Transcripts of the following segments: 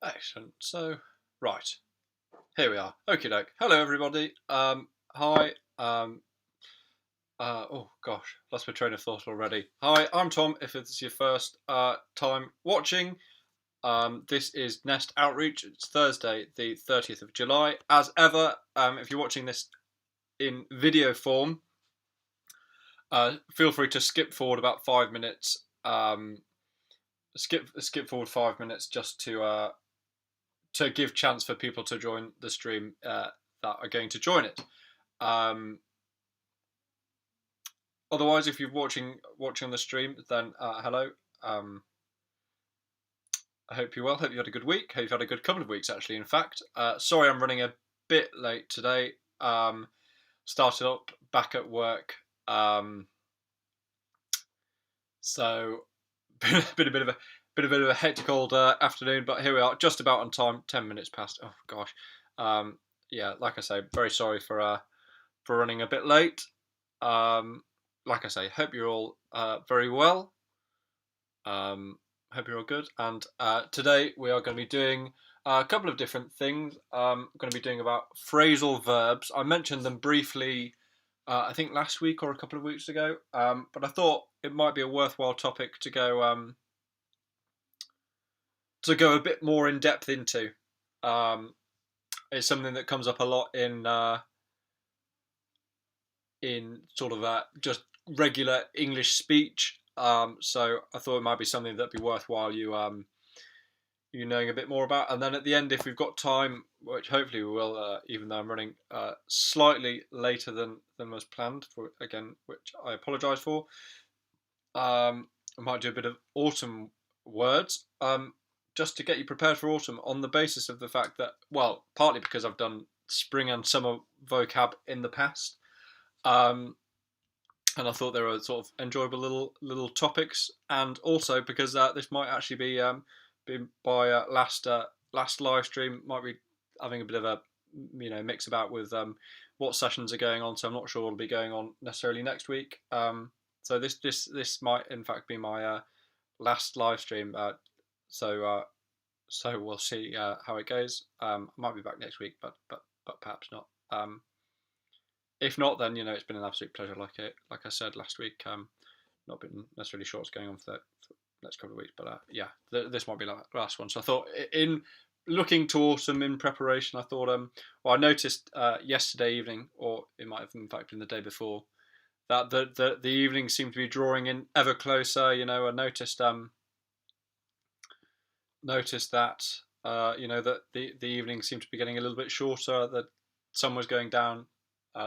Excellent. So, right, here we are. Okie doke. Hello, everybody. Hi. Oh gosh, lost my train of thought already. Hi, I'm Tom. If it's your first time watching, this is N.E.S.T Outreach. It's Thursday, the 30th of July. As ever, if you're watching this in video form, feel free to skip forward about 5 minutes. Skip forward 5 minutes just to give chance for people to join the stream that are going to join it. Otherwise, if you're watching on the stream, then hello. I hope you're well. Hope you had a good week. Hope you've had a good couple of weeks, actually. In fact, sorry I'm running a bit late today. Started up back at work, so been a bit of a hectic old afternoon. But here we are, just about on time. 10 minutes past. Oh gosh. Yeah, like I say, very sorry for running a bit late. Like I say, hope you're all very well. Hope you're all good. And today we are going to be doing a couple of different things. I'm going to be doing about phrasal verbs. I mentioned them briefly, I think last week or a couple of weeks ago. But I thought it might be a worthwhile topic to go a bit more in depth into. It's something that comes up a lot in sort of just regular English speech. So I thought it might be something that'd be worthwhile you knowing a bit more about. And then at the end, if we've got time, which hopefully we will, even though I'm running slightly later than was planned, which I apologise for. I might do a bit of autumn words, just to get you prepared for autumn on the basis of the fact that, well, partly because I've done spring and summer vocab in the past. And I thought they were sort of enjoyable little topics, and also because this might actually be by last live stream might be having a bit of a mix about with what sessions are going on. So I'm not sure what'll be going on necessarily next week. So this might in fact be my last live stream. So we'll see how it goes. I might be back next week, but perhaps not. If not, then it's been an absolute pleasure. Like I said last week, not been necessarily sure what's going on for the next couple of weeks, but yeah, this might be the last one. So I thought, in looking to autumn in preparation, I thought, well, I noticed yesterday evening, or it might have in fact been the day before, that the evening seemed to be drawing in ever closer. I noticed that that the evening seemed to be getting a little bit shorter. That sun was going down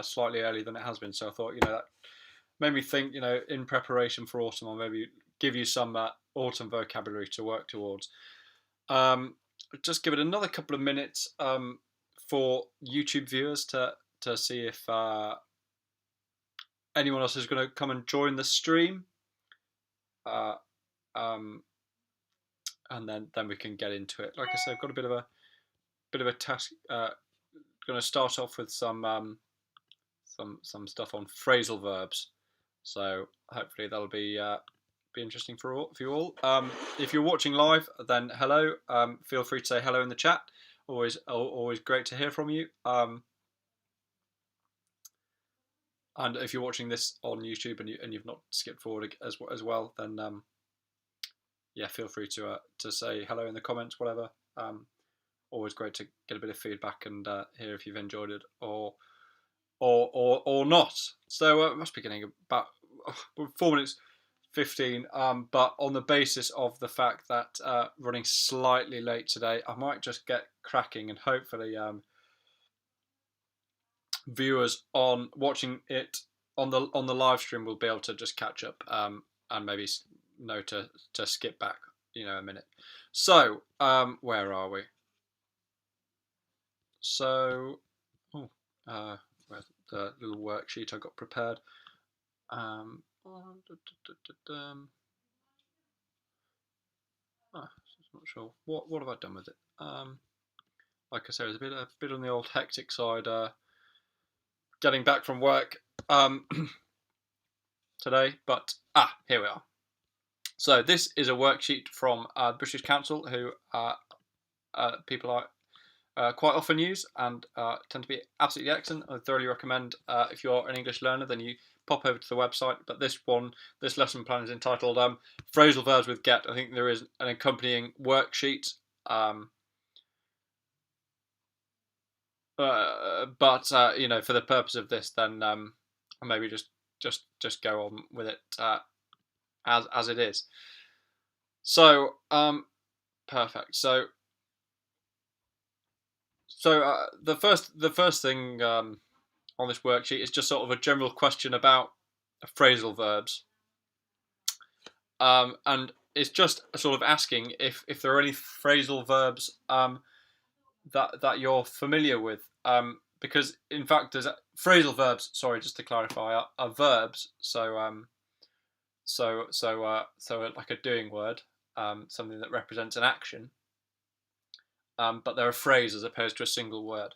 slightly earlier than it has been. So I thought, that made me think, in preparation for autumn, I'll maybe give you some autumn vocabulary to work towards. Just give it another couple of minutes for YouTube viewers to see if anyone else is going to come and join the stream. And then we can get into it. Like I said, I've got a bit of a task. Going to start off with some stuff on phrasal verbs. So hopefully that'll be interesting for you all. If you're watching live, then hello. Feel free to say hello in the chat. Always great to hear from you. And if you're watching this on YouTube and you've not skipped forward as well, then yeah, feel free to say hello in the comments, whatever. Always great to get a bit of feedback and hear if you've enjoyed it or not. So it must be getting about 4 minutes 15. But on the basis of the fact that running slightly late today, I might just get cracking, and hopefully viewers on watching it on the live stream will be able to just catch up and maybe know to skip back a minute. So where are we? So where's the little worksheet I got prepared? I'm not sure what have I done with it. Like I say, it was a bit on the old hectic side. Getting back from work today, but here we are. So this is a worksheet from the British Council, who people quite often use and tend to be absolutely excellent. I thoroughly recommend if you're an English learner, then you pop over to the website. But this lesson plan is entitled Phrasal Verbs with Get. I think there is an accompanying worksheet. But for the purpose of this, then maybe just go on with it as it is. So perfect. So the first thing on this worksheet is just sort of a general question about phrasal verbs, and it's just sort of asking if there are any phrasal verbs that you're familiar with. Because in fact, there's phrasal verbs. Sorry, just to clarify, are verbs. So like a doing word, something that represents an action. But they're a phrase as opposed to a single word.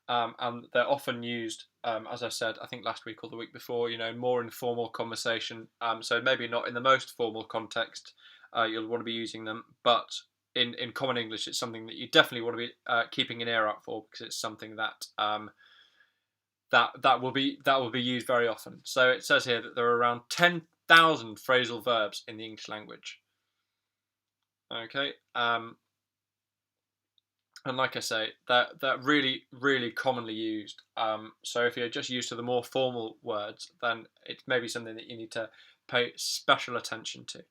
And they're often used, as I said, I think last week or the week before, more informal conversation. So maybe not in the most formal context, you'll want to be using them, but in common English, it's something that you definitely want to be keeping an ear out for, because it's something that that will be used very often. So it says here that there are around 10,000 phrasal verbs in the English language. Okay. And like I say, they're really, really commonly used. So if you're just used to the more formal words, then it's maybe something that you need to pay special attention to.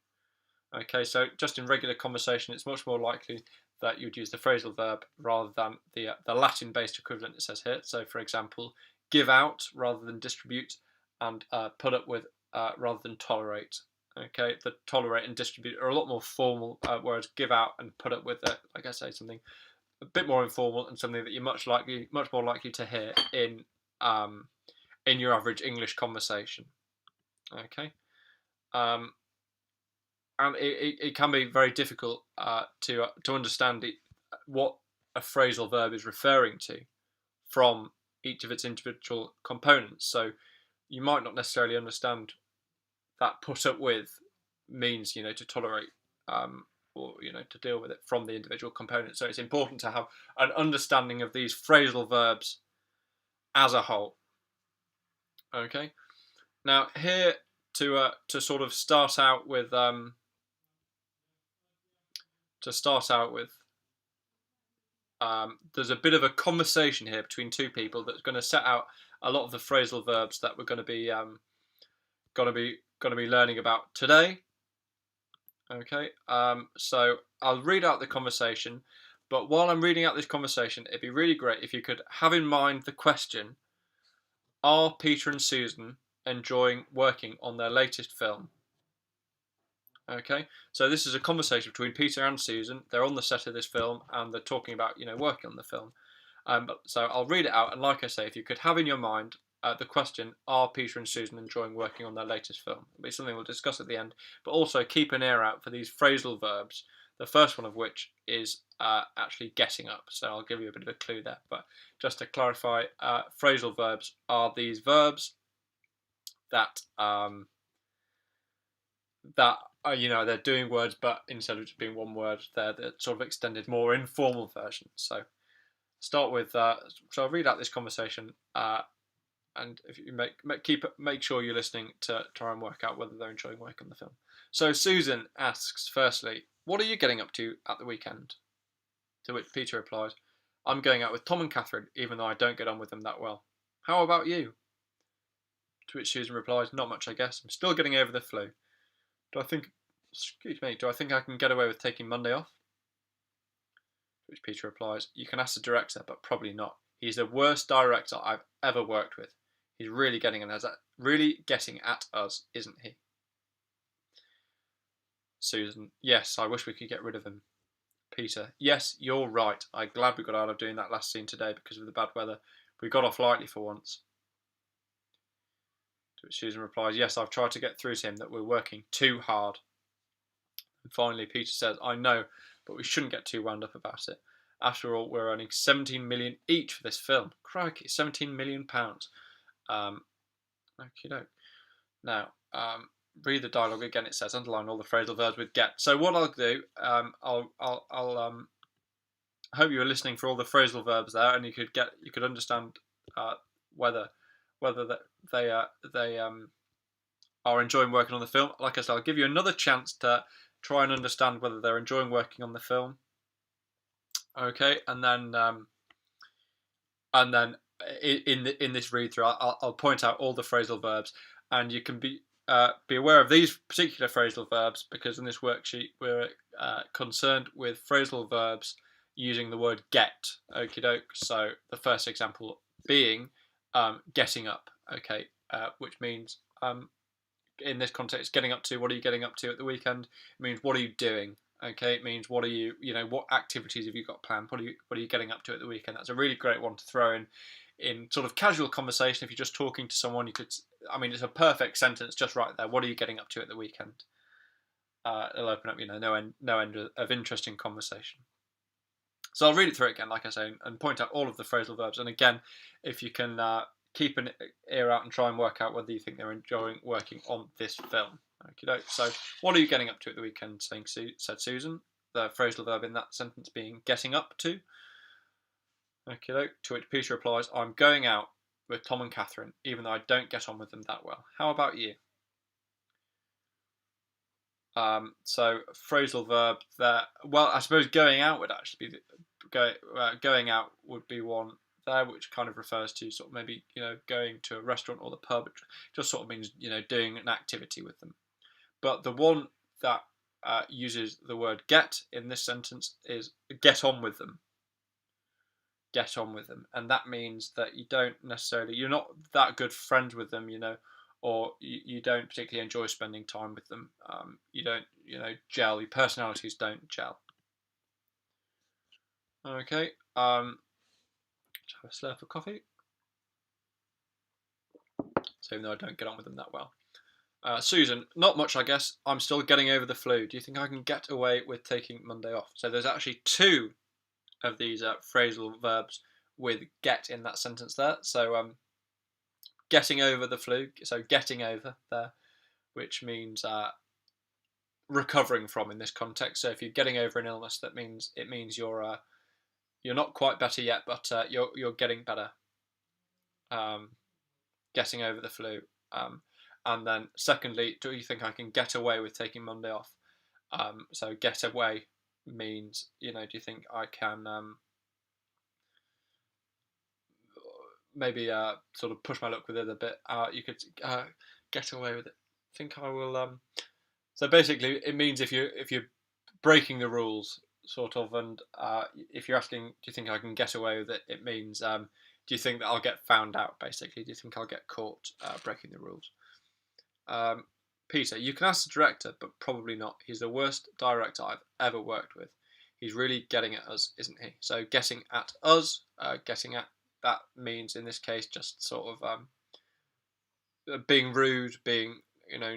Okay, so just in regular conversation, it's much more likely that you'd use the phrasal verb rather than the Latin-based equivalent it says here. So, for example, give out rather than distribute, and put up with rather than tolerate. Okay, the tolerate and distribute are a lot more formal words. Give out and put up with, like I say, something a bit more informal and something that you're much more likely to hear in your average English conversation. Okay, and it can be very difficult to understand what a phrasal verb is referring to from each of its individual components. So you might not necessarily understand that put up with means to tolerate. Or to deal with it from the individual components. So it's important to have an understanding of these phrasal verbs as a whole. Okay. Now here to sort of start out with there's a bit of a conversation here between two people that's going to set out a lot of the phrasal verbs that we're going to be learning about today. Okay, so I'll read out the conversation, but while I'm reading out this conversation, it'd be really great if you could have in mind the question: are Peter and Susan enjoying working on their latest film? Okay, so this is a conversation between Peter and Susan. They're on the set of this film and they're talking about working on the film. So I'll read it out, and like I say, if you could have in your mind the question: are Peter and Susan enjoying working on their latest film? It'll be something we'll discuss at the end, but also keep an ear out for these phrasal verbs, the first one of which is actually getting up. So I'll give you a bit of a clue there, but just to clarify, phrasal verbs are these verbs that they're doing words, but instead of just being one word, they're the sort of extended, more informal version. So start with so I'll read out this conversation, and if you make sure you're listening to try and work out whether they're enjoying work on the film. So Susan asks, firstly, what are you getting up to at the weekend? To which Peter replies, I'm going out with Tom and Catherine, even though I don't get on with them that well. How about you? To which Susan replies, not much, I guess. I'm still getting over the flu. Do I think I can get away with taking Monday off? To which Peter replies, you can ask the director, but probably not. He's the worst director I've ever worked with. He's really getting at us, isn't he? Susan, yes, I wish we could get rid of him. Peter, yes, you're right. I'm glad we got out of doing that last scene today because of the bad weather. We got off lightly for once. To which Susan replies, yes, I've tried to get through to him that we're working too hard. And finally, Peter says, I know, but we shouldn't get too wound up about it. After all, we're earning 17 million each for this film. Crikey, 17 million pounds. Okay, now, read the dialogue again. It says underline all the phrasal verbs with get. So what I'll do, I hope you were listening for all the phrasal verbs there, and you could understand whether that they are enjoying working on the film. Like I said, I'll give you another chance to try and understand whether they're enjoying working on the film. Okay, and then in this read through, I'll point out all the phrasal verbs, and you can be aware of these particular phrasal verbs because in this worksheet we're concerned with phrasal verbs using the word get. Okie doke. So the first example being getting up. Okay, which means in this context, getting up to. What are you getting up to at the weekend? It means what are you doing? Okay, it means what are you, what activities have you got planned? What are you getting up to at the weekend? That's a really great one to throw in sort of casual conversation. If you're just talking to someone, you could, I mean, it's a perfect sentence just right there. What are you getting up to at the weekend? It'll open up, no end of interesting conversation. So I'll read it through it again, like I say, and point out all of the phrasal verbs. And again, if you can keep an ear out and try and work out whether you think they're enjoying working on this film. Okay, so what are you getting up to at the weekend? Said Susan. The phrasal verb in that sentence being getting up to. Okay, to which Peter replies, I'm going out with Tom and Catherine, even though I don't get on with them that well. How about you? So phrasal verb there. Well, I suppose going out would actually be going out would be one there, which kind of refers to sort of maybe going to a restaurant or the pub. It just sort of means doing an activity with them. But the one that uses the word get in this sentence is get on with them. Get on with them, and that means that you're not that good friends with them, or you don't particularly enjoy spending time with them. You don't, gel. Your personalities don't gel. Okay. Let's have a slurp of coffee. So even though I don't get on with them that well. Susan, not much, I guess. I'm still getting over the flu. Do you think I can get away with taking Monday off? So there's actually two of these phrasal verbs with get in that sentence there. So getting over the flu. So getting over there, which means recovering from in this context. So if you're getting over an illness, it means you're not quite better yet, but you're getting better. Getting over the flu. And then secondly, do you think I can get away with taking Monday off? So get away means, do you think I can maybe sort of push my luck with it a bit? You could get away with it. I think I will. So basically, it means if you're breaking the rules, sort of, and if you're asking, do you think I can get away with it? It means, do you think that I'll get found out? Basically, do you think I'll get caught breaking the rules? Peter, you can ask the director, but probably not. He's the worst director I've ever worked with. He's really getting at us, isn't he? So getting at us, getting at, that means in this case just sort of being rude, being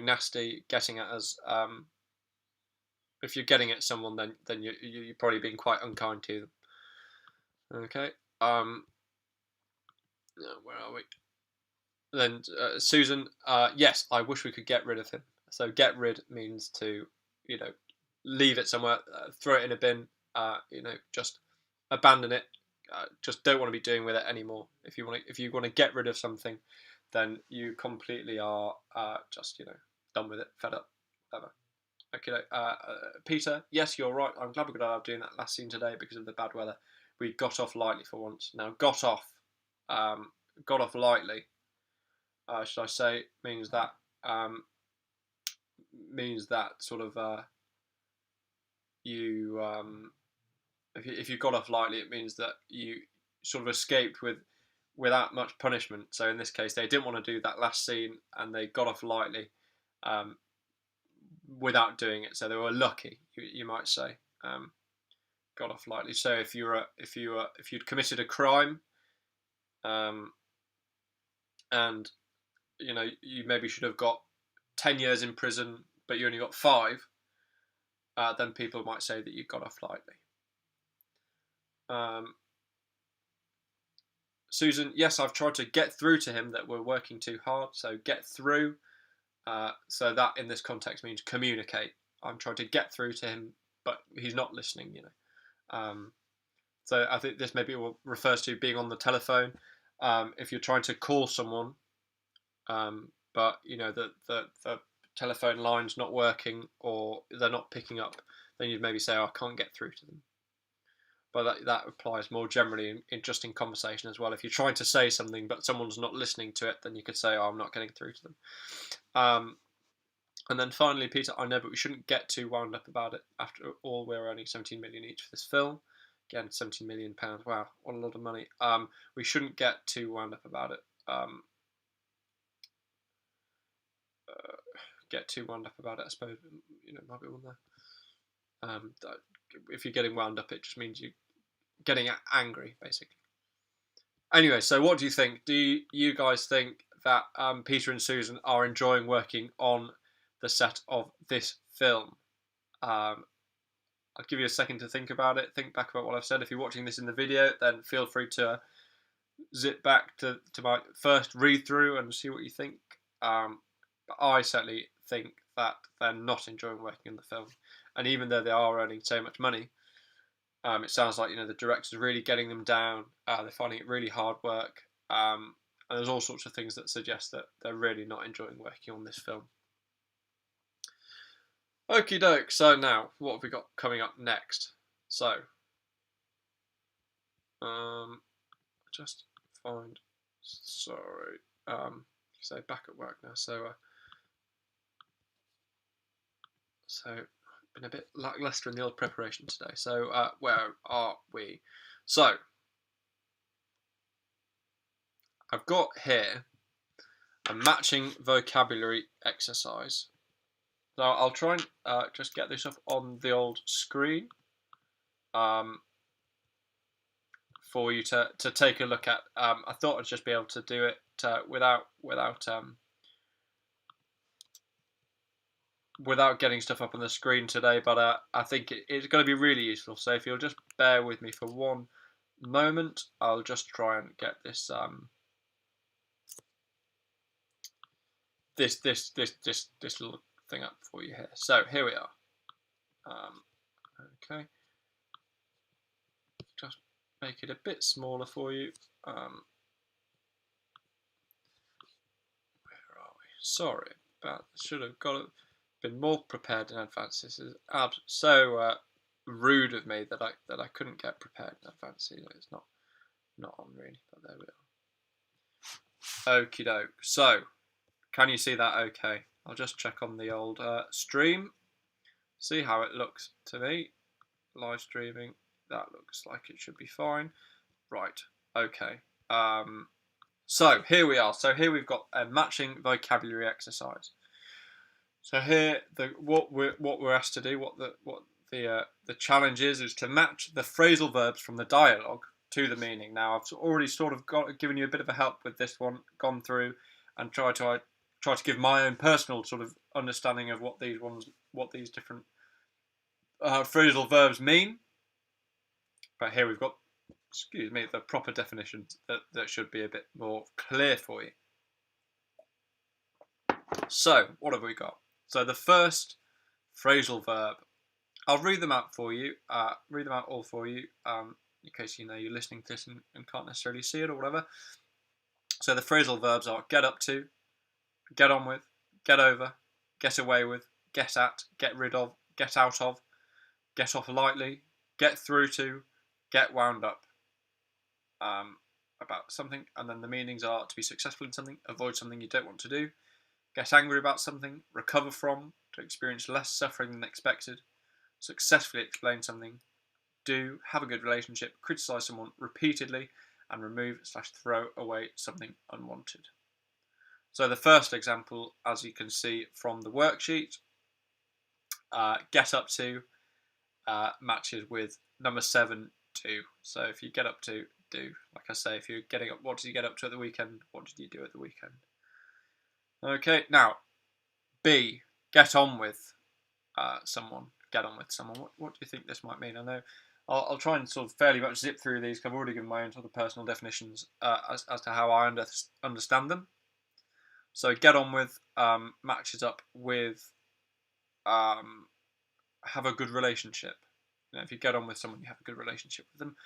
nasty, getting at us. If you're getting at someone, then you're probably being quite unkind to them. Okay. Where are we? Then Susan, yes, I wish we could get rid of him. So get rid means to, leave it somewhere, throw it in a bin, just abandon it. Just don't want to be doing with it anymore. If you want to get rid of something, then you completely are just done with it, fed up, whatever. Okay, Peter, yes, you're right. I'm glad we got out of doing that last scene today because of the bad weather. We got off lightly for once. Now, got off lightly. Should I say means that sort of you if you got off lightly, it means that you sort of escaped without much punishment. So in this case, they didn't want to do that last scene, and they got off lightly without doing it. So they were lucky, you might say. Got off lightly. So if you'd committed a crime, and you maybe should have got 10 years in prison, but you only got 5, then people might say that you got off lightly. Susan, yes, I've tried to get through to him that we're working too hard. So get through. So that in this context means communicate. I'm trying to get through to him, but he's not listening. So I think this maybe refers to being on the telephone. If you're trying to call someone, but you know the telephone line's not working or they're not picking up, then you'd maybe say, oh, I can't get through to them. But that applies more generally in just in conversation as well. If you're trying to say something but someone's not listening to it, then you could say, oh, I'm not getting through to them. And then finally, Peter, I know, but we shouldn't get too wound up about it. After all, we're earning 17 million each for this film. Again, 17 million pounds. Wow, what a lot of money. We shouldn't get too wound up about it. Get too wound up about it, I suppose. You know, might be one there. If you're getting wound up, it just means you're getting angry, basically. Anyway, so what do you think? Do you guys think that Peter and Susan are enjoying working on the set of this film? I'll give you a second to think about it. Think back about what I've said. If you're watching this in the video, then feel free to zip back to my first read through and see what you think. But I certainly think that they're not enjoying working on the film. And even though they are earning so much money, it sounds like, you know, the director's really getting them down. They're finding it really hard work. And there's all sorts of things that suggest that they're really not enjoying working on this film. Okie doke, so now, what have we got coming up next? So, just find, sorry, so back at work now, so been a bit lackluster in the old preparation today. So where are we? So I've got here a matching vocabulary exercise. So I'll try and just get this up on the old screen for you to take a look at. I thought I'd just be able to do it without getting stuff up on the screen today, but I think it's going to be really useful. So if you'll just bear with me for one moment, I'll just try and get this this little thing up for you here. So here we are. Okay, just make it a bit smaller for you. Where are we? Sorry, but should have been more prepared in advance. This is so rude of me that I couldn't get prepared in advance. It's not on really, but there we are. Okie doke. So, can you see that? Okay, I'll just check on the old stream. See how it looks to me. Live streaming. That looks like it should be fine. Right. Okay. So here we are. So here we've got a matching vocabulary exercise. So here, what we're asked to do, what the challenge is to match the phrasal verbs from the dialogue to the meaning. Now I've already sort of given you a bit of a help with this one, gone through and tried to give my own personal sort of understanding of what these different phrasal verbs mean. But here we've got, excuse me, the proper definitions that should be a bit more clear for you. So what have we got? So the first phrasal verb, I'll read them out for you. Read them out all for you, in case you're listening to this and can't necessarily see it or whatever. So the phrasal verbs are get up to, get on with, get over, get away with, get at, get rid of, get out of, get off lightly, get through to, get wound up about something. And then the meanings are to be successful in something, avoid something you don't want to do, get angry about something, recover from, to experience less suffering than expected, successfully explain something, do, have a good relationship, criticise someone repeatedly, and remove/throw away something unwanted. So the first example, as you can see from the worksheet, get up to matches with number 7, do. So if you get up to, do. Like I say, if you're getting up, what did you get up to at the weekend? What did you do at the weekend? Okay, now, B, get on with someone. Get on with someone. What do you think this might mean? I know I'll try and sort of fairly much zip through these because I've already given my own sort of personal definitions as to how I understand them. So get on with matches up with have a good relationship. If you get on with someone, you have a good relationship with them.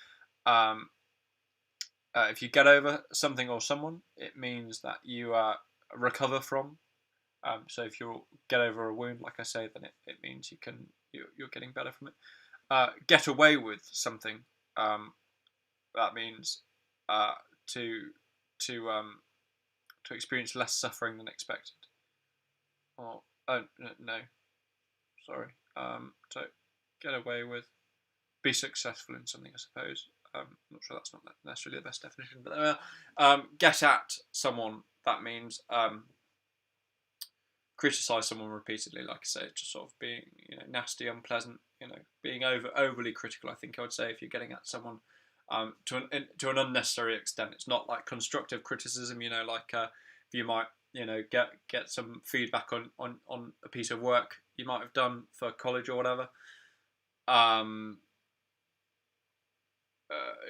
if you get over something or someone, it means that you recover from. So if you get over a wound, like I say, then it means you're getting better from it. Get away with something. That means to to experience less suffering than expected. Or no, sorry. To get away with, be successful in something, I suppose. I'm not sure that's not necessarily the best definition, but get at someone. That means criticize someone repeatedly, like I say, just sort of being nasty, unpleasant, being overly critical. I think I would say if you're getting at someone to an unnecessary extent. It's not like constructive criticism. Like if you might get some feedback on a piece of work you might have done for college or whatever.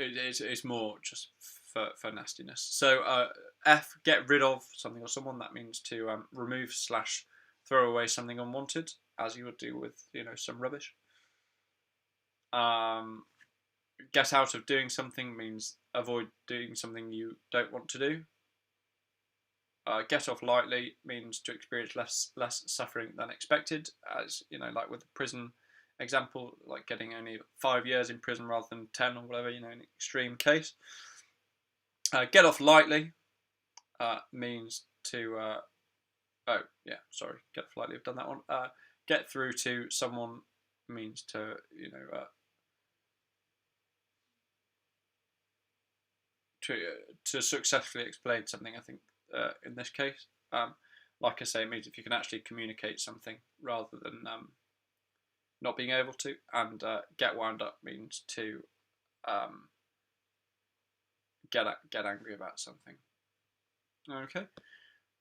It's more just for nastiness. So F, get rid of something or someone. That means to remove / throw away something unwanted, as you would do with some rubbish. Get out of doing something means avoid doing something you don't want to do. Get off lightly means to experience less suffering than expected, as like with the prison example, like getting only 5 years in prison rather than 10 or whatever, in an extreme case. Get off lightly means to get off lightly. I've done that one. Get through to someone means to to successfully explain something. I think in this case, like I say, it means if you can actually communicate something rather than not being able to. And get wound up means to get angry about something. Okay,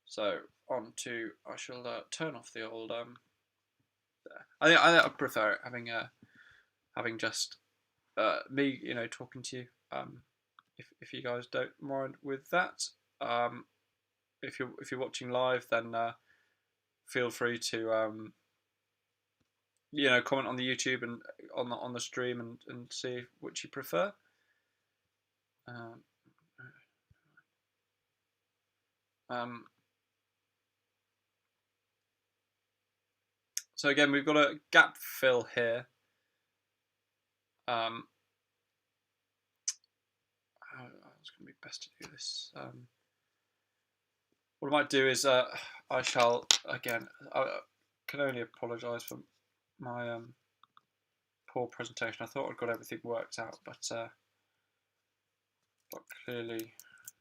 so on to, I shall turn off the old I prefer it having just me talking to you. If you guys don't mind with that, if you're watching live, then feel free to comment on the YouTube and on the stream and see which you prefer. So again, we've got a gap fill here. It's going to be best to do this. What I might do is I shall again. I can only apologise for my poor presentation. I thought I'd got everything worked out, but clearly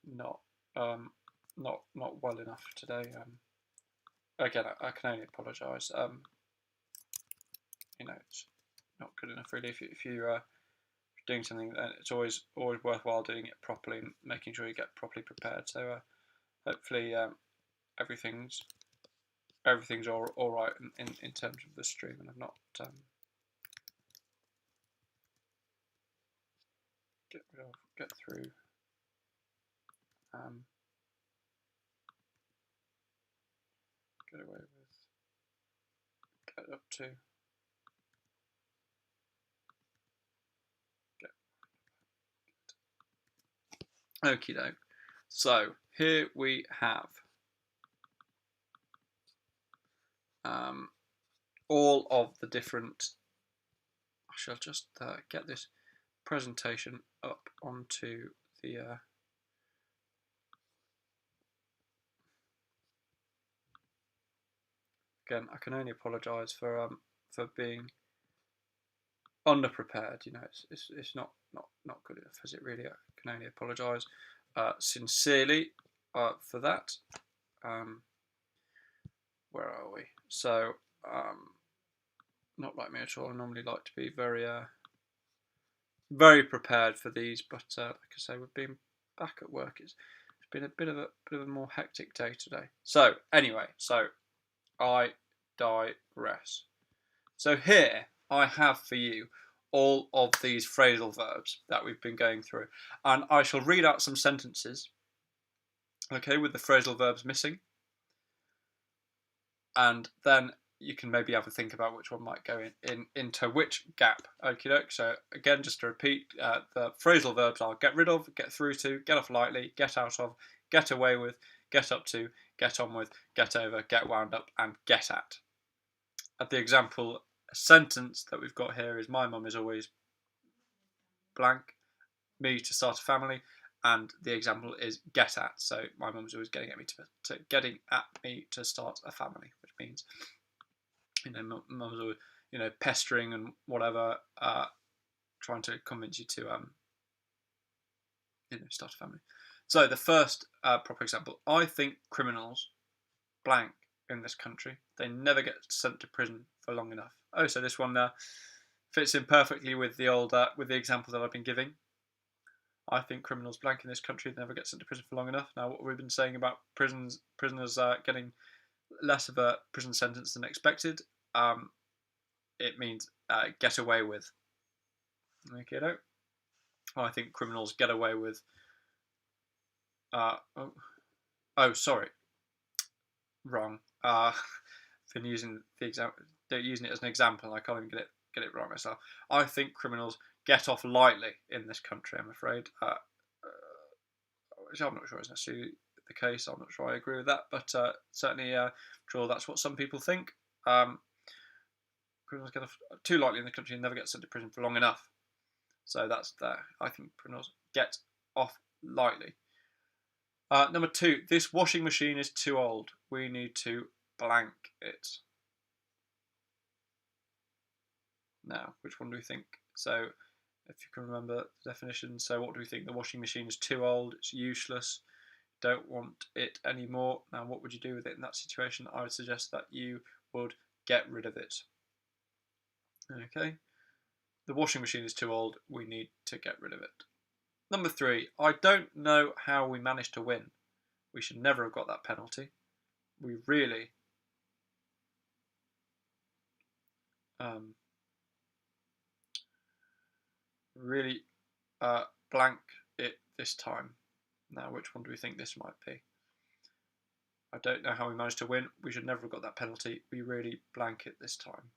not well enough today. Again, I can only apologise. It's not good enough really. If you're doing something, then it's always worthwhile doing it properly and making sure you get properly prepared. So hopefully everything's all right in terms of the stream, and I've not get through. Get away with, get up to, get. Okie doke. So here we have all of the different. I shall just get this presentation up onto the. Again, I can only apologise for being underprepared. It's not good enough, is it really? I can only apologise sincerely for that. Where are we? So, not like me at all. I normally like to be very prepared for these, but like I say, we've been back at work. It's been a bit of a more hectic day today. So anyway, I digress. So here I have for you all of these phrasal verbs that we've been going through, and I shall read out some sentences, okay, with the phrasal verbs missing, and then you can maybe have a think about which one might go into which gap. Okie doke. So again, just to repeat, the phrasal verbs are get rid of, get through to, get off lightly, get out of, get away with, get up to, get on with, get over, get wound up, and get at. The example sentence that we've got here is my mum is always blank me to start a family, and the example is get at. So my mum's always getting at me to start a family, which means mum's always pestering and whatever, trying to convince you to start a family. So the first proper example: I think criminals blank in this country, they never get sent to prison for long enough. Oh, so this one fits in perfectly with the old with the example that I've been giving. I think criminals blank in this country never get sent to prison for long enough. Now, what we've been saying about prisoners getting less of a prison sentence than expected, it means get away with. Okay, no. I think criminals get away with. Sorry, wrong. Been using the example, using it as an example. I can't even get it right myself. I think criminals get off lightly in this country, I'm afraid. Which I'm not sure is necessarily the case. I'm not sure I agree with that, but certainly sure that's what some people think. Criminals get off too lightly in the country and never get sent to prison for long enough. So that's there. I think criminals get off lightly. Number 2, this washing machine is too old. We need to blank it. Now, which one do we think? So, if you can remember the definition, so what do we think? The washing machine is too old, it's useless, don't want it anymore. Now, what would you do with it in that situation? I would suggest that you would get rid of it. Okay, the washing machine is too old, we need to get rid of it. Number 3, I don't know how we managed to win. We should never have got that penalty. We really blank it this time. Now, which one do we think this might be? I don't know how we managed to win. We should never have got that penalty. We really blank it this time.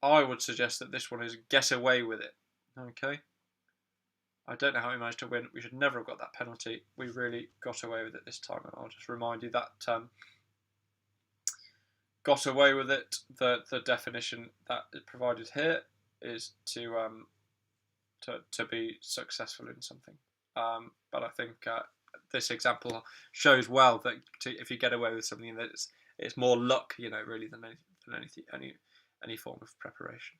I would suggest that this one is get away with it. Okay. I don't know how we managed to win. We should never have got that penalty. We really got away with it this time. And I'll just remind you that got away with it. The definition that is provided here is to be successful in something. But I think this example shows well that if you get away with something, that it's more luck, really than any form of preparation.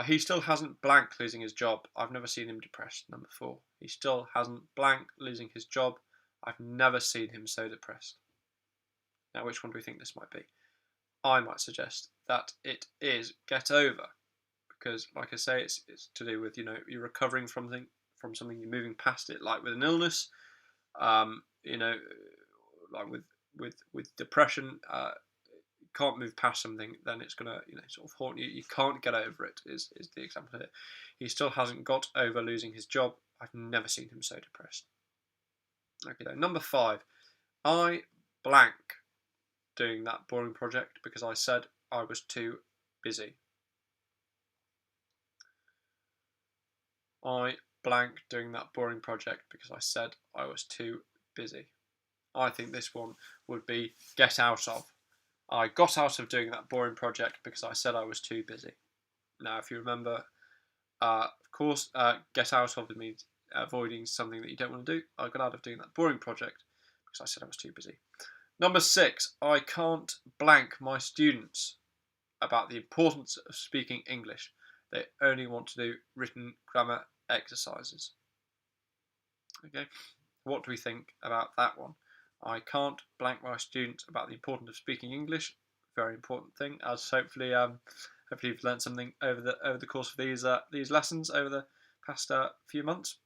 He still hasn't blank losing his job. I've never seen him depressed. Number 4. He still hasn't blank losing his job. I've never seen him so depressed. Now, which one do we think this might be? I might suggest that it is get over, because, like I say, it's to do with you're recovering from something, you're moving past it, like with an illness, like with depression. Can't move past something, then it's gonna sort of haunt you. You can't get over it. Is the example here? He still hasn't got over losing his job. I've never seen him so depressed. Okay, then, number 5. I blank doing that boring project because I said I was too busy. I blank doing that boring project because I said I was too busy. I think this one would be get out of. I got out of doing that boring project because I said I was too busy. Now, if you remember, of course, get out of means avoiding something that you don't want to do. I got out of doing that boring project because I said I was too busy. Number 6, I can't blank my students about the importance of speaking English. They only want to do written grammar exercises. Okay, what do we think about that one? I can't blank my students about the importance of speaking English. Very important thing, as hopefully you've learned something over the course of these lessons over the past few months.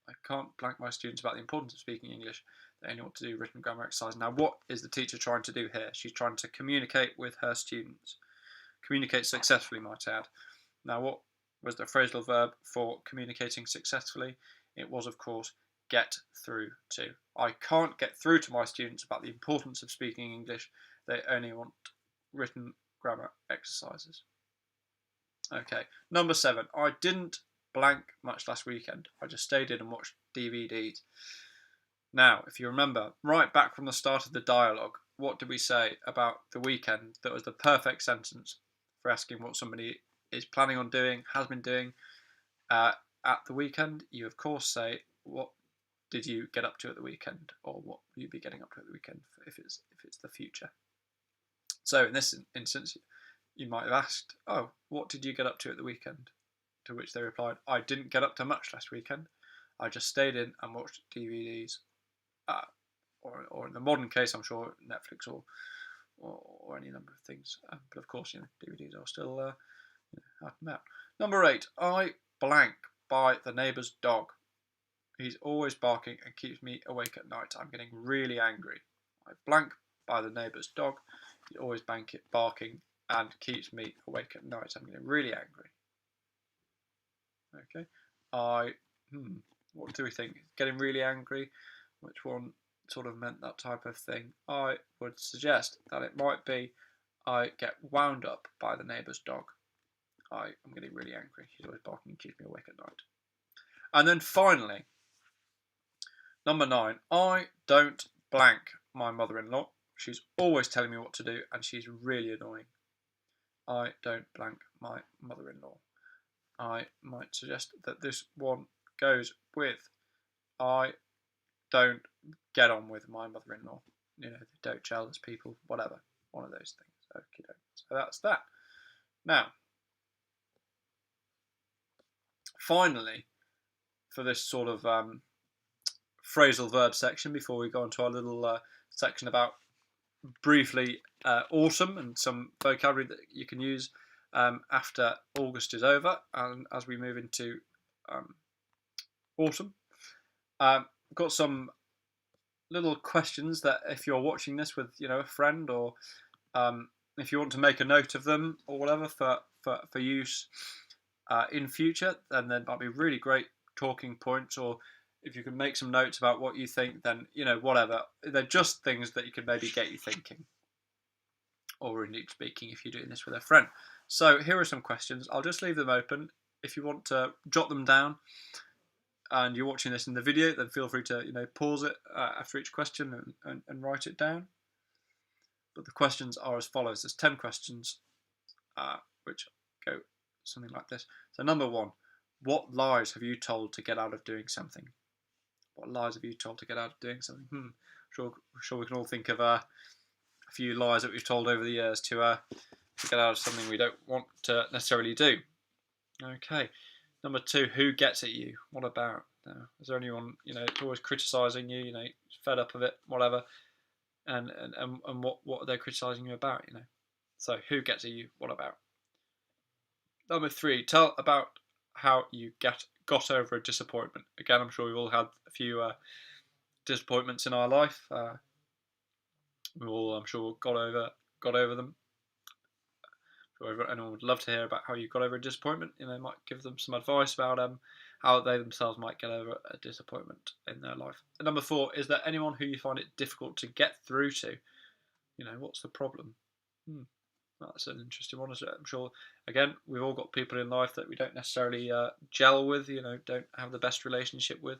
I can't blank my students about the importance of speaking English. They only want to do written grammar exercise. Now, what is the teacher trying to do here? She's trying to communicate with her students. Communicate successfully, might I add. Now, what was the phrasal verb for communicating successfully? It was, of course, get through to. I can't get through to my students about the importance of speaking English. They only want written grammar exercises. Okay, number 7. I didn't blank much last weekend. I just stayed in and watched DVDs. Now, if you remember, right back from the start of the dialogue, what did we say about the weekend that was the perfect sentence for asking what somebody is planning on doing, has been doing at the weekend? You, of course, say, what did you get up to at the weekend, or what will you be getting up to at the weekend if it's the future. So in this instance, you might have asked, oh, what did you get up to at the weekend? To which they replied, I didn't get up to much last weekend. I just stayed in and watched DVDs. Or in the modern case, I'm sure Netflix or any number of things. But of course, DVDs are still out and about. Number 8, I blank by the neighbour's dog. He's always barking and keeps me awake at night. I'm getting really angry. I blank by the neighbour's dog. He's always barking and keeps me awake at night. I'm getting really angry. Okay. What do we think? Getting really angry. Which one sort of meant that type of thing? I would suggest that it might be I get wound up by the neighbour's dog. I am getting really angry. He's always barking and keeps me awake at night. And then finally, number 9, I don't blank my mother-in-law. She's always telling me what to do and she's really annoying. I don't blank my mother-in-law. I might suggest that this one goes with I don't get on with my mother-in-law. They don't gel as people, whatever. One of those things. Okay, so that's that. Now, finally, for this sort of phrasal verb section, before we go into our little section about briefly autumn and some vocabulary that you can use after August is over and as we move into autumn. I've got some little questions that if you're watching this with a friend, or if you want to make a note of them or whatever for use in future, then there might be really great talking points. Or if you can make some notes about what you think, then whatever. They're just things that you can maybe get you thinking, or indeed speaking if you're doing this with a friend. So here are some questions. I'll just leave them open. If you want to jot them down and you're watching this in the video, then feel free to pause it after each question and write it down. But the questions are as follows. There's 10 questions which go something like this. So number 1, what lies have you told to get out of doing something? What lies have you told to get out of doing something? Sure we can all think of a few lies that we've told over the years to get out of something we don't want to necessarily do. Okay. Number 2, who gets at you? What about? Is there anyone always criticising you? Fed up of it, whatever. And what are they criticising you about? So who gets at you? What about? Number 3, tell about how you got over a disappointment. Again, I'm sure we've all had a few disappointments in our life. We all, I'm sure, got over them. Anyone would love to hear about how you got over a disappointment. Might give them some advice about how they themselves might get over a disappointment in their life. And number 4, is there anyone who you find it difficult to get through to? What's the problem? That's an interesting one. I'm sure, again, we've all got people in life that we don't necessarily gel with, don't have the best relationship with.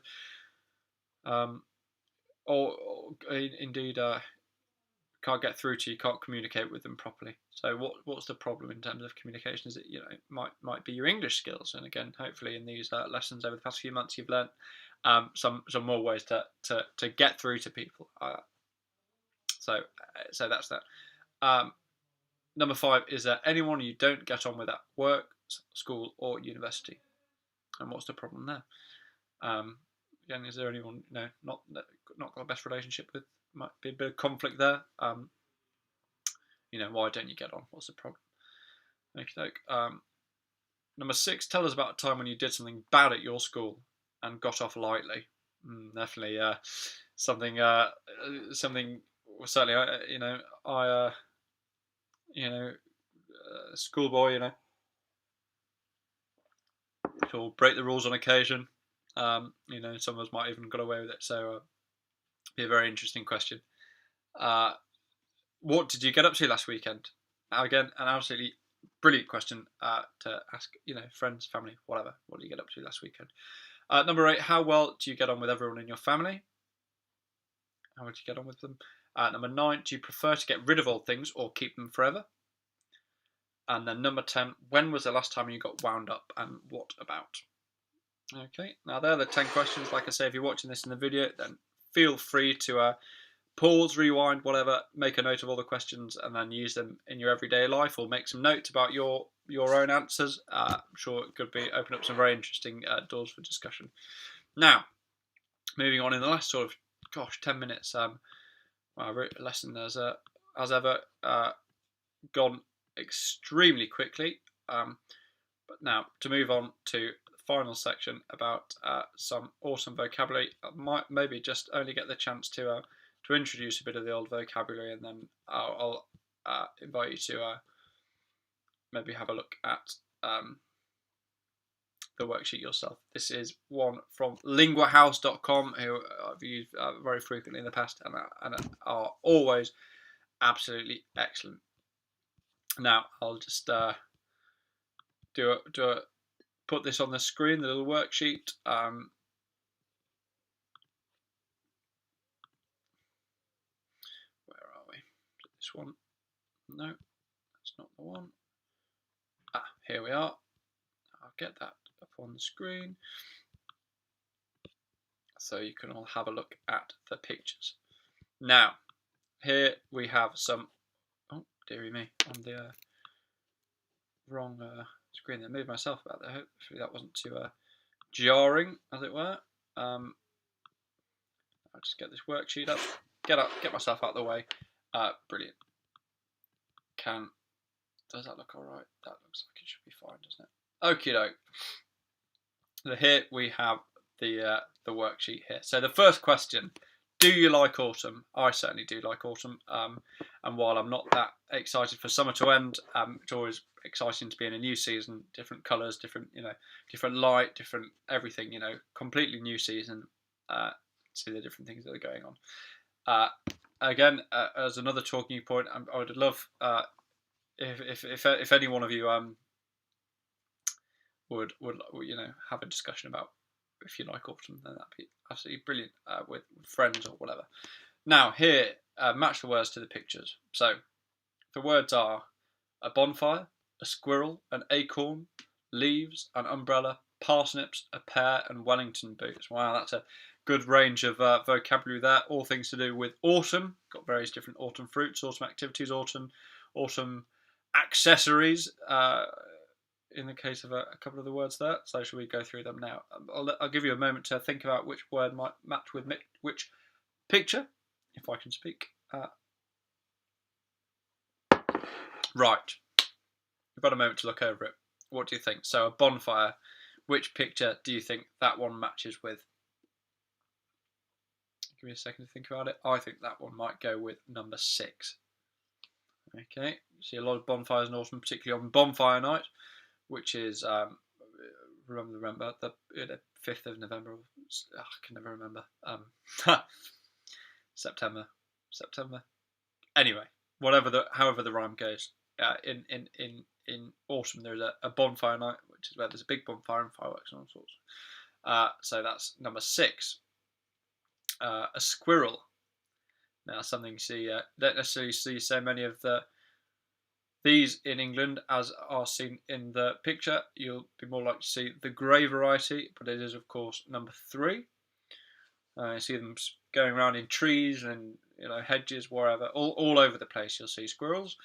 Or indeed can't get through to you, can't communicate with them properly. So what's the problem in terms of communication? Is it it might be your English skills, and again, hopefully in these lessons over the past few months you've learned some more ways to get through to people. So that's that. Number 5, is there anyone you don't get on with at work, school, or university? And what's the problem there? Again, is there anyone not got the best relationship with? Might be a bit of conflict there. Why don't you get on? What's the problem? Okay. Number 6, tell us about a time when you did something bad at your school and got off lightly. Definitely something. Certainly, I schoolboy. Sort of break the rules on occasion. You know, some of us might even got away with it. So, be a very interesting question. What did you get up to last weekend? Again, an absolutely brilliant question to ask. You know, friends, family, whatever. What did you get up to last weekend? Number 8. How well do you get on with everyone in your family? How would you get on with them? Number 9. Do you prefer to get rid of old things or keep them forever? And then number 10. When was the last time you got wound up, and what about? Okay, now they're the 10 questions. Like I say, if you're watching this in the video, then feel free to pause, rewind, whatever, make a note of all the questions, and then use them in your everyday life, or make some notes about your own answers. I'm sure it could be open up some very interesting doors for discussion. Now, moving on in the last sort of 10 minutes, our lesson has as ever gone extremely quickly. But now to move on to the final section about some awesome vocabulary. I might maybe just only get the chance to introduce a bit of the old vocabulary, and then I'll invite you to maybe have a look at the worksheet yourself. This is one from linguahouse.com, who I've used very frequently in the past, and are always absolutely excellent. Now I'll just put this on the screen, the little worksheet. Where are we? Is it this one? No, that's not the one. Here we are. I'll get that up on the screen so you can all have a look at the pictures. Now, here we have some, oh dearie me, on the wrong screen. I moved myself about there. Hopefully that wasn't too jarring, as it were. I'll just get this worksheet up, get myself out of the way. Brilliant. Does that look all right? That looks like it should be fine, doesn't it? Okie doke. So here we have the worksheet here. So the first question: do you like autumn? I certainly do like autumn. And while I'm not that excited for summer to end, it's always exciting to be in a new season, different colours, different light, different everything. Completely new season. See the different things that are going on. Again, as another talking point, I would love if any one of you would have a discussion about if you like autumn, then that'd be absolutely brilliant with friends or whatever. Now here, match the words to the pictures. So the words are a bonfire, a squirrel, an acorn, leaves, an umbrella, parsnips, a pear, and Wellington boots. Wow, that's a good range of vocabulary there. All things to do with autumn. Got various different autumn fruits, autumn activities, autumn accessories. In the case of a couple of the words there. So shall we go through them now? I'll give you a moment to think about which word might match with which picture, if I can speak. Right. You've got a moment to look over it. What do you think? So a bonfire, which picture do you think that one matches with? Give me a second to think about it. I think that one might go with number 6. Okay, you see a lot of bonfires in autumn, particularly on bonfire night, which is remember the 5th of November. I can never remember. September. Anyway, however the rhyme goes. In autumn there's a bonfire night, which is where there's a big bonfire and fireworks and all sorts. So that's number 6. A squirrel. Now something you see. Don't necessarily see so many of these in England as are seen in the picture. You'll be more likely to see the grey variety, but it is of course number 3. You see them going around in trees and hedges, wherever, all over the place. You'll see squirrels,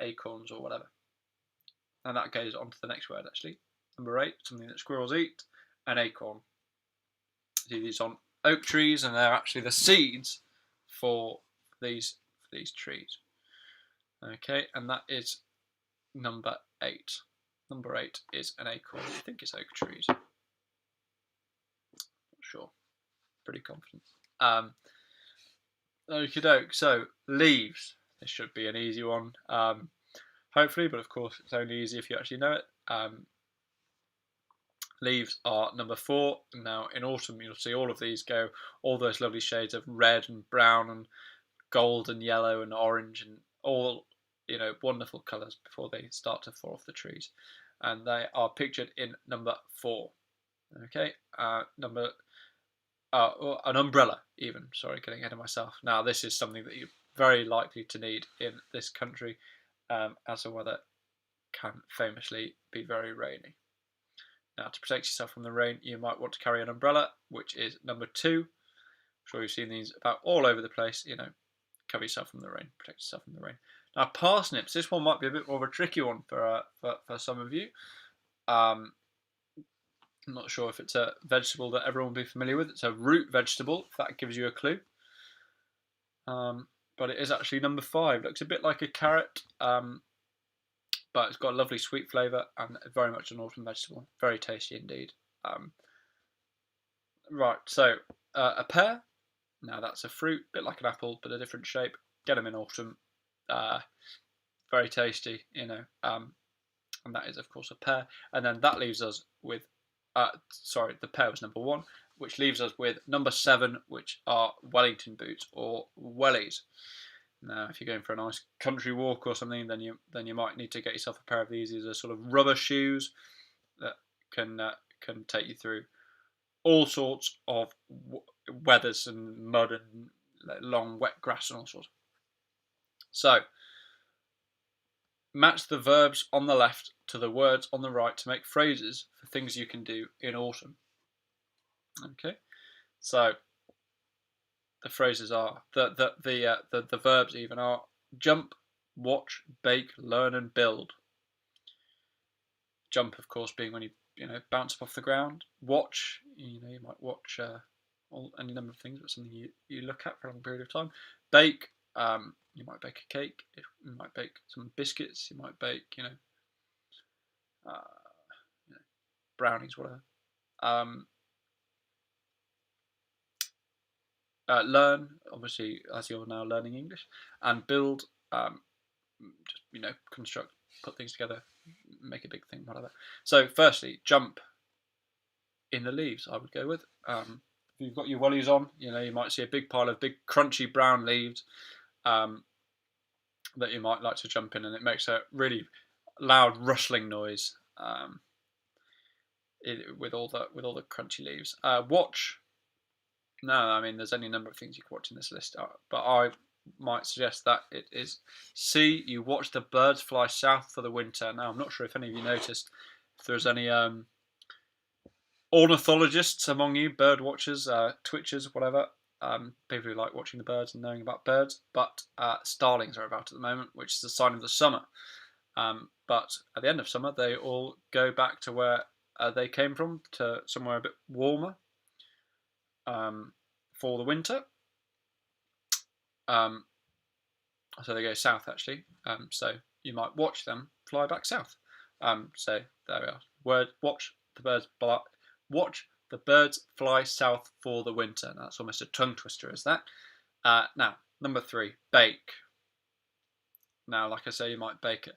acorns or whatever, and that goes on to the next word. Actually, number 8, something that squirrels eat, an acorn. You see these on oak trees, and they're actually the seeds for these trees. Okay, and that is number 8. Number 8 is an acorn. I think it's oak trees. Not sure. Pretty confident. Okie doke. So leaves. This should be an easy one. Hopefully, but of course it's only easy if you actually know it. Leaves are number 4. Now in autumn you'll see all of these go, all those lovely shades of red and brown and gold and yellow and orange and all, wonderful colours before they start to fall off the trees. And they are pictured in number 4. Okay, an umbrella even. Sorry, getting ahead of myself. Now this is something that you're very likely to need in this country, as the weather can famously be very rainy. Now, to protect yourself from the rain, you might want to carry an umbrella, which is number 2. I'm sure you've seen these about all over the place. Cover yourself from the rain, protect yourself from the rain. Now, parsnips. This one might be a bit more of a tricky one for some of you. I'm not sure if it's a vegetable that everyone will be familiar with. It's a root vegetable, if that gives you a clue. But it is actually number 5. Looks a bit like a carrot, but it's got a lovely sweet flavour and very much an autumn vegetable. Very tasty indeed. Right, so a pear. Now that's a fruit, a bit like an apple, but a different shape. Get them in autumn. Very tasty, and that is of course a pear. And then that leaves us with, the pear was number 1, which leaves us with number 7, which are Wellington boots or wellies. Now, if you're going for a nice country walk or something, then you might need to get yourself a pair of these. These are sort of rubber shoes that can take you through all sorts of weathers and mud and long wet grass and all sorts. So, match the verbs on the left to the words on the right to make phrases for things you can do in autumn. Okay, so the phrases are the verbs even are jump, watch, bake, learn, and build. Jump, of course, being when you bounce up off the ground. Watch, you might watch any number of things, but something you look at for a long period of time. Bake, you might bake a cake. You might bake some biscuits. You might bake, brownies, whatever. Learn, obviously, as you're now learning English, and build, just construct, put things together, make a big thing, whatever. So, firstly, jump in the leaves. I would go with. If you've got your wellies on, you might see a big pile of big crunchy brown leaves that you might like to jump in, and it makes a really loud rustling noise with all the crunchy leaves. Watch. No, I mean, there's any number of things you can watch in this list, but I might suggest that it is C. You watch the birds fly south for the winter. Now, I'm not sure if any of you noticed if there's any ornithologists among you, bird watchers, twitchers, whatever, people who like watching the birds and knowing about birds, but starlings are about at the moment, which is a sign of the summer. But at the end of summer, they all go back to where they came from, to somewhere a bit warmer. For the winter. So they go south, actually. So you might watch them fly back south. So there we are. Word: watch the birds fly south for the winter. Now, that's almost a tongue twister, is that? Now, number 3, bake. Now, like I say, you might bake a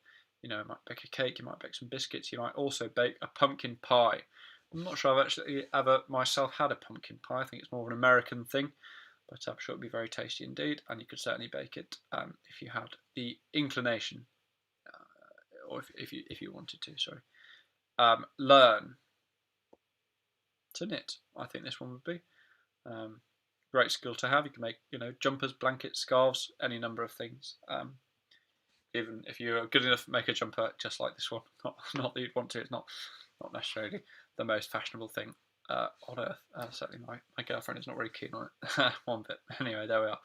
cake. You might bake some biscuits. You might also bake a pumpkin pie. I'm not sure I've actually ever myself had a pumpkin pie. I think it's more of an American thing, but I'm sure it'd be very tasty indeed, and you could certainly bake it if you had the inclination, or if you wanted to. Sorry. Learn to knit. I think this one would be great skill to have. You can make jumpers, blankets, scarves, any number of things. Even if you're good enough to make a jumper just like this one, not that you'd want to. It's not necessarily the most fashionable thing on earth. Certainly my girlfriend is not very keen on it one bit. Anyway, there we are.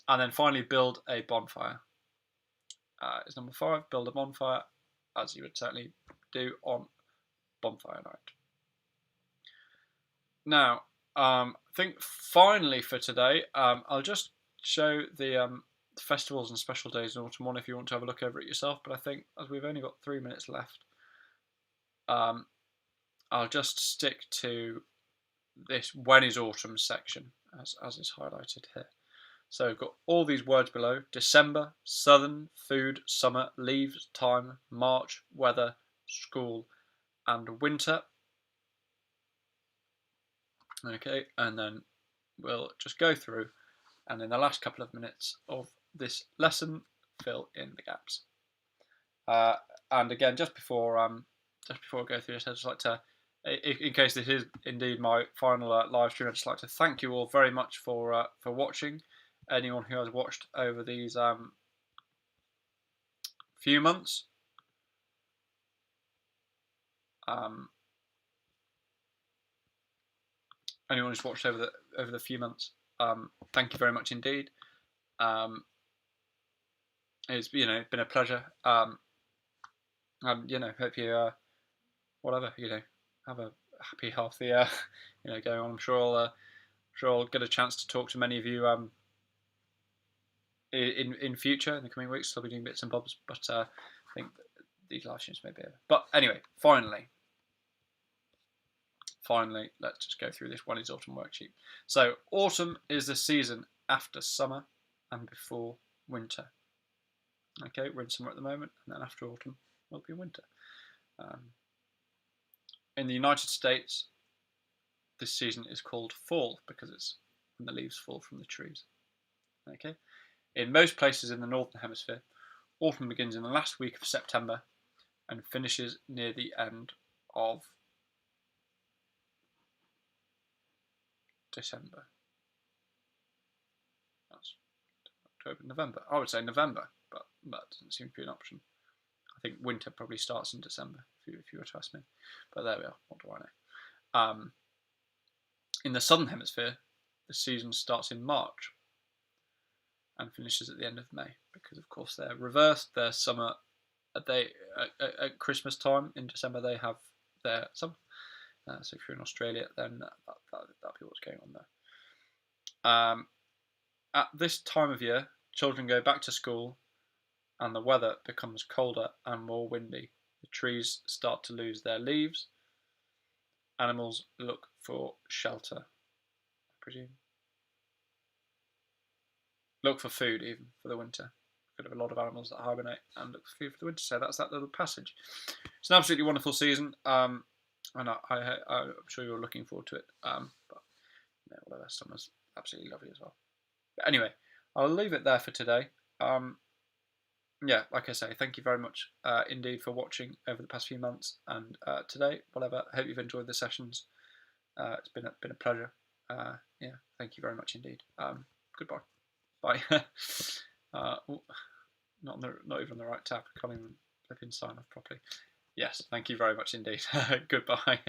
And then finally, build a bonfire. Is number 5. Build a bonfire, as you would certainly do on bonfire night. Now, I think finally for today, I'll just show the festivals and special days in autumn one if you want to have a look over it yourself. But I think as we've only got 3 minutes left, I'll just stick to this when is autumn section as is highlighted here. So we've got all these words below: December, southern, food, summer, leaves, time, March, weather, school, and winter. Okay, and then we'll just go through, and in the last couple of minutes of this lesson, fill in the gaps. And again, just before I go through this, I'd just like to, in case this is indeed my final live stream, I'd just like to thank you all very much for watching. Anyone who has watched over these few months. Anyone who's watched over the few months, thank you very much indeed. It's been a pleasure. And hope you whatever have a happy, healthy going on. I'm sure I'll get a chance to talk to many of you in future in the coming weeks. I'll be doing bits and bobs, but I think these live streams may be over. But anyway, finally, let's just go through this one is autumn worksheet. So autumn is the season after summer and before winter. Okay, we're in summer at the moment, and then after autumn will be winter. In the United States, this season is called fall because it's when the leaves fall from the trees. Okay, in most places in the northern hemisphere, autumn begins in the last week of September and finishes near the end of December. That's October, November. I would say November, but that doesn't seem to be an option. I think winter probably starts in December, if you were to ask me. But there we are. What do I know? In the southern hemisphere, the season starts in March and finishes at the end of May, because of course they're reversed. Their summer, at Christmas time in December they have their summer. So if you're in Australia, then that'll be what's going on there. At this time of year, children go back to school and the weather becomes colder and more windy. The trees start to lose their leaves. Animals look for shelter, I presume. Look for food even for the winter. Could have a lot of animals that hibernate and look for food for the winter. So that's that little passage. It's an absolutely wonderful season, and I'm sure you're looking forward to it. But whatever, summer's absolutely lovely as well. But anyway, I'll leave it there for today. Like I say, thank you very much indeed for watching over the past few months and today. Whatever, I hope you've enjoyed the sessions. It's been a pleasure. Thank you very much indeed. Goodbye. Bye. Not even on the right tab. Can't even flip in sign off properly. Yes, thank you very much indeed. Goodbye.